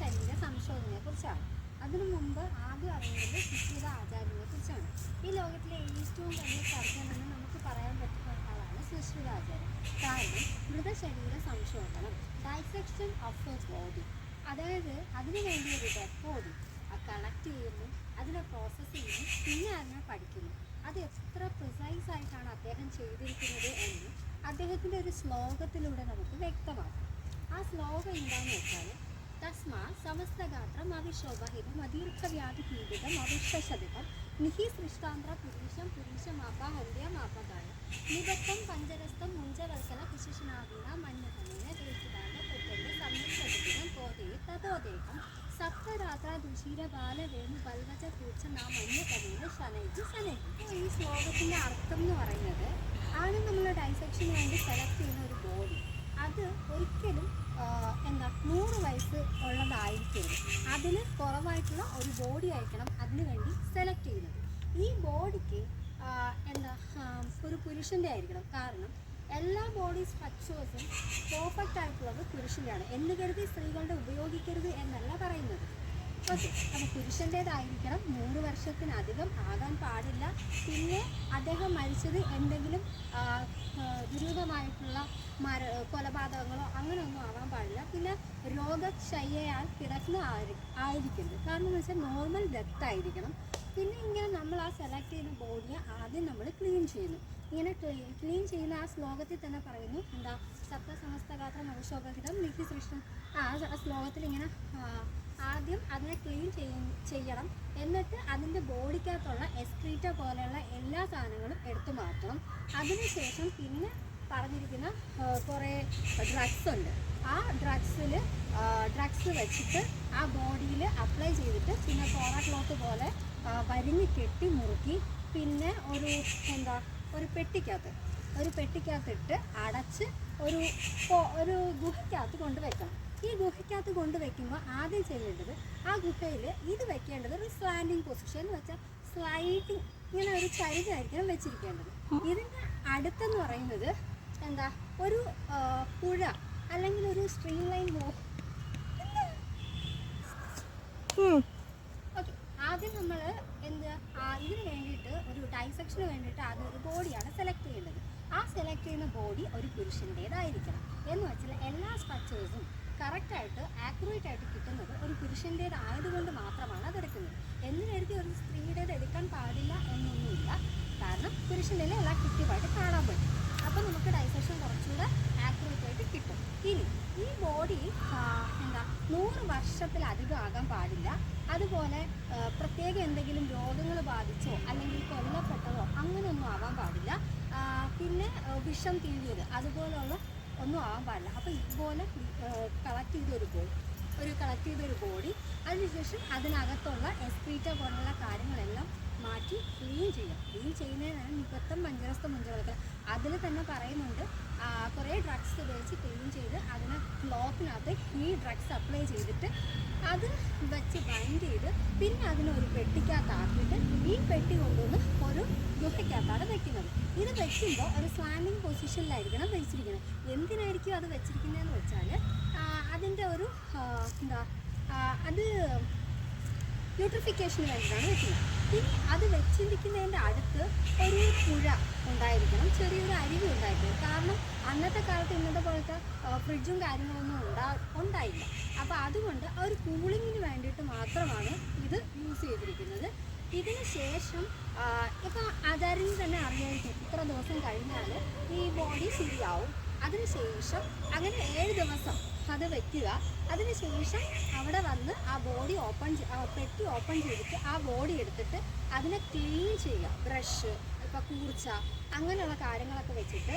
മൃതശരീര സംശോധനയെക്കുറിച്ചാണ്. അതിനു മുമ്പ് ആദ്യം അറിയുന്നത് സുശ്രുത ആചാര്യനെക്കുറിച്ചാണ്. ഈ ലോകത്തിലെ ഏറ്റവും വലിയ സർജൻ എന്ന് നമുക്ക് പറയാൻ പറ്റുന്ന ആളാണ് സുശ്രുത ആചാര്യൻ. കാരണം മൃതശരീര സംശോധനം, ഡൈസെക്ഷൻ ഓഫ് എ ബോഡി, അതായത് അതിനു വേണ്ടി ഒരു ഡെഡ് ബോഡി കളക്ട് ചെയ്യുന്നു, അതിനെ പ്രോസസ്സ് ചെയ്യുന്നു, പിന്നെ അതിനെ പഠിക്കുന്നു. അത് എത്ര പ്രിസൈസ് ആയിട്ടാണ് അദ്ദേഹം ചെയ്തിരിക്കുന്നത് എന്ന് അദ്ദേഹത്തിൻ്റെ ഒരു ശ്ലോകത്തിലൂടെ നമുക്ക് വ്യക്തമാക്കാം. ആ ശ്ലോകം എന്താണെന്ന് വെച്ചാൽ, തസ്മാ സമസ്തഗാത്രം അവിശോഭഹിതം അദീർഘവ്യാധി പീഡിതം അവിശ്വശതികം നിഹി സൃഷ്ടാന്ത്ര പുരീശമാപഹന്യമാപകായ നിബദ്ധം പഞ്ചരസ്ഥം മുഞ്ചവത്സല കുശിശനാദീന മന്യതമേന ജയിച്ചിതാന പുത്രന്റെ സംരക്ഷണം കോതയെ തതോദേഹം സപ്തരാത്ര ദുശീരബാല വേണു ബൽവച കൂർച്ച നാം മന്യതമേന ശനൈജി ശനൈജി. ഈ ശ്ലോകത്തിൻ്റെ അർത്ഥം എന്ന് പറയുന്നത്, ആണ് നമ്മൾ ഡൈസെക്ഷന് വേണ്ടി സെലക്ട് ചെയ്യുന്ന ഒരു ബോഡി, അത് ഒരിക്കലും 100 വയസ്സ് ഉള്ളതായിരിക്കരുത്. അതിന് കുറവായിട്ടുള്ള ഒരു ബോഡി ആയിരിക്കണം അതിന് വേണ്ടി സെലക്ട് ചെയ്യുന്നത്. ഈ ബോഡിക്ക് ഒരു പുരുഷൻ്റെ ആയിരിക്കണം. കാരണം എല്ലാ ബോഡി സ്ട്രക്ചേഴ്സും പെർഫെക്റ്റ് ആയിട്ടുള്ളത് പുരുഷൻ്റെയാണ് എന്ന് കരുതി സ്ത്രീകളുടെ ഉപയോഗിക്കരുത് എന്നല്ല പറയുന്നത്. ഓക്കെ, അപ്പോൾ പുരുഷൻ്റേതായിരിക്കണം. 100 വർഷത്തിനധികം ആകാൻ പാടില്ല. പിന്നെ അദ്ദേഹം മരിച്ചത് എന്തെങ്കിലും ദുരൂഹമായിട്ടുള്ള കൊലപാതകങ്ങളോ അങ്ങനെയൊന്നും ആവാൻ പാടില്ല. പിന്നെ രോഗശയ്യയാൽ കിടക്കുന്ന ആയിരിക്കരുത്. കാരണം എന്ന് വെച്ചാൽ നോർമൽ ഡെത്ത് ആയിരിക്കണം. പിന്നെ ഇങ്ങനെ നമ്മൾ ആ സെലക്ട് ചെയ്യുന്ന ബോഡിയെ ആദ്യം നമ്മൾ ക്ലീൻ ചെയ്യുന്നു. ഇങ്ങനെ ക്ലീൻ ചെയ്യുന്ന ആ ശ്ലോകത്തിൽ തന്നെ പറയുന്നു, എന്താ, സപ്തസമസ്തഗാത്രം അവിശോഭഹിതം നിഹി സൃഷ്ടം. ആ ശ്ലോകത്തിൽ ഇങ്ങനെ ആദ്യം അതിനെ ക്ലീൻ ചെയ്യണം. എന്നിട്ട് അതിൻ്റെ ബോഡിക്കകത്തുള്ള എക്സ്ക്രീറ്റ പോലെയുള്ള എല്ലാ സാധനങ്ങളും എടുത്തു മാറ്റണം. അതിനുശേഷം പിന്നെ പറഞ്ഞിരിക്കുന്ന കുറേ ഡ്രഗ്സ് ഉണ്ട്. ആ ഡ്രഗ്സ് വെച്ചിട്ട് ആ ബോഡിയിൽ അപ്ലൈ ചെയ്തിട്ട് പിന്നെ കോറ ക്ലോത്ത് പോലെ വരിഞ്ഞ് കെട്ടി മുറുക്കി പിന്നെ ഒരു പെട്ടിക്കകത്തിട്ട് അടച്ച് ഒരു ഗുഹയ്ക്കകത്ത് കൊണ്ടുവയ്ക്കണം. ഈ ഗുഹയ്ക്കകത്ത് കൊണ്ടുവയ്ക്കുമ്പോൾ ആദ്യം ചെയ്യേണ്ടത്, ആ ഗുഹയിൽ ഇത് വെക്കേണ്ടത് ഒരു സ്ലാൻഡിങ് പൊസിഷൻ എന്ന് വെച്ചാൽ സ്ലൈഡിങ്, ഇങ്ങനെ ഒരു ചരിഞ്ഞായിരിക്കണം വെച്ചിരിക്കേണ്ടത്. ഇതിൻ്റെ അടുത്തെന്ന് പറയുന്നത് ഒരു പുഴ അല്ലെങ്കിൽ ഒരു സ്ട്രീം ലൈൻ. ഓക്കെ, ആദ്യം നമ്മൾ ഇതിന് വേണ്ടിയിട്ട് ഒരു ഡൈസെക്ഷന് വേണ്ടിയിട്ട് ആദ്യം ഒരു ബോഡിയാണ് സെലക്ട് ചെയ്യേണ്ടത്. ആ സെലക്ട് ചെയ്യുന്ന ബോഡി ഒരു പുരുഷൻ്റേതായിരിക്കണം. എന്ന് വെച്ചാൽ എല്ലാ സ്ട്രക്ചേഴ്സും കറക്റ്റായിട്ട് ആക്യുറേറ്റ് ആയിട്ട് കിട്ടുന്നത് ഒരു പുരുഷൻ്റേതായതുകൊണ്ട് മാത്രമാണ് അതെടുക്കുന്നത്. എന്ന് കരുതി ഒരു സ്ത്രീയുടേത് എടുക്കാൻ പാടില്ല എന്നൊന്നുമില്ല. കാരണം പുരുഷൻ്റെ എല്ലാം കൃത്യമായിട്ട് കാണാൻ പറ്റും. അപ്പോൾ നമുക്ക് ഡൈസെക്ഷൻ കുറച്ചുകൂടെ ആക്യുറേറ്റ് ആയിട്ട് കിട്ടും. ഇനി ഈ ബോഡി 100 വർഷത്തിലധികം ആകാൻ പാടില്ല. അതുപോലെ പ്രത്യേക എന്തെങ്കിലും രോഗങ്ങൾ ബാധിച്ചോ അല്ലെങ്കിൽ കൊല്ലപ്പെട്ടതോ അങ്ങനെയൊന്നും ആവാൻ പാടില്ല. പിന്നെ വിഷം തീണ്ടിയത് അതുപോലുള്ള ഒന്നും ആവാൻ പാടില്ല. അപ്പോൾ ഇതുപോലെ കളക്ട് ചെയ്തൊരു ബോഡി അതിനുശേഷം അതിനകത്തുള്ള എക്സ്ക്രീറ്റ പോലുള്ള കാര്യങ്ങളെല്ലാം മാറ്റി ക്ലീൻ ചെയ്യാം. ക്ലീൻ ചെയ്യുന്നതിനാണ് നിബദ്ധം പഞ്ചരസ്ഥ മുഞ്ചവൽക്കൽ. അതിൽ തന്നെ പറയുന്നുണ്ട്, കുറേ ഡ്രഗ്സ് ഉപയോഗിച്ച് ക്ലീൻ ചെയ്ത് അതിന് ക്ലോത്തിനകത്ത് ഈ ഡ്രഗ്സ് അപ്ലൈ ചെയ്തിട്ട് അത് വെച്ച് ബൈൻഡ് ചെയ്ത് പിന്നെ അതിനൊരു പെട്ടിക്കകത്താക്കിയിട്ട് ഈ പെട്ടി കൊണ്ടുവന്ന് ഒരു ഗുഹയ്ക്കകത്താണ് വെക്കുന്നത്. ഇത് വെക്കുമ്പോൾ ഒരു സ്ലാൻഡിങ് പൊസിഷനിലായിരിക്കണം വെച്ചിരിക്കുന്നത്. എന്തിനായിരിക്കും അത് വെച്ചിരിക്കുന്നതെന്ന് വെച്ചാൽ അതിൻ്റെ ഒരു അത് ബ്യൂട്ടിഫിക്കേഷന് വേണ്ടിയിട്ടാണ് വെക്കുന്നത്. ഇനി അത് വെച്ചിരിക്കുന്നതിൻ്റെ അടുത്ത് ഒരു പുഴ ഉണ്ടായിരിക്കണം, ചെറിയൊരു അരുവി ഉണ്ടായിരിക്കണം. കാരണം അന്നത്തെ കാലത്ത് ഇന്നത്തെ പോലത്തെ ഫ്രിഡ്ജും കാര്യങ്ങളൊന്നും ഉണ്ടായില്ല. അപ്പോൾ അതുകൊണ്ട് ഒരു കൂളിങ്ങിന് വേണ്ടിയിട്ട് മാത്രമാണ് ഇത് യൂസ് ചെയ്തിരിക്കുന്നത്. ഇതിന് ശേഷം ഇപ്പോൾ ആചാര്യന് തന്നെ അറിയായിരിക്കും ഇത്ര ദിവസം കഴിഞ്ഞാൽ ഈ ബോഡി ശരിയാവും. അതിനുശേഷം അങ്ങനെ 7 ദിവസം അത് വയ്ക്കുക. അതിനുശേഷം അവിടെ വന്ന് ആ ബോഡി പെട്ടി ഓപ്പൺ ചെയ്തിട്ട് ആ ബോഡി എടുത്തിട്ട് അതിനെ ക്ലീൻ ചെയ്യുക. ബ്രഷ്, ഇപ്പോൾ കൂർച്ച അങ്ങനെയുള്ള കാര്യങ്ങളൊക്കെ വെച്ചിട്ട്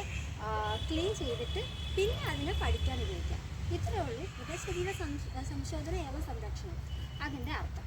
ക്ലീൻ ചെയ്തിട്ട് പിന്നെ അതിനെ പഠിക്കാൻ ഉപയോഗിക്കാം. ഇത്രയേ ഉള്ളൂ മൃതശരീര സംശോധന ഏവ സംരക്ഷണം അതിൻ്റെ അർത്ഥം.